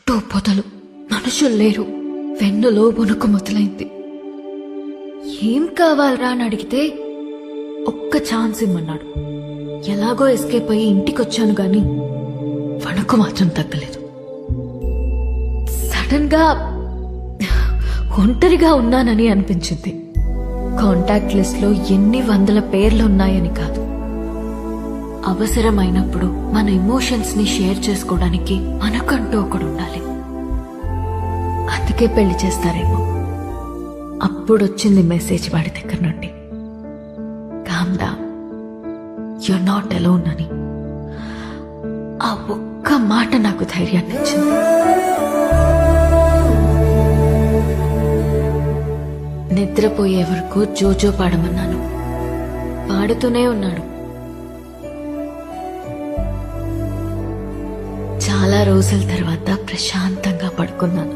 చుట్టూ పొదలు, మనుషులు లేరు. వెన్నులో వణుకు మొదలైంది. ఏం కావాలరా అని అడిగితే ఒక్క ఛాన్స్ ఇమ్మన్నాడు. ఎలాగో ఎస్కేప్ అయ్యి ఇంటికొచ్చాను గాని వణుకు మాత్రం తగ్గలేదు. సడన్ గా ఒంటరిగా ఉన్నానని అనిపించింది. కాంటాక్ట్ లిస్ట్ లో ఎన్ని వందల పేర్లు ఉన్నాయని కాదు, అవసరమైనప్పుడు మన ఎమోషన్స్ ని షేర్ చేసుకోవడానికి మనకంటూ ఒకడు ఉండాలి. అందుకే పెళ్లి చేస్తారేమో. అప్పుడొచ్చింది మెసేజ్ వాడి దగ్గర నుండి, calm down, you're not alone అని. ఆ ఒక్క మాట నాకు ధైర్యాన్ని ఇచ్చింది. నిద్రపోయే వరకు జోజో పాడమన్నాను. పాడుతూనే ఉన్నాడు. చాలా రోజుల తర్వాత ప్రశాంతంగా పడుకున్నాను.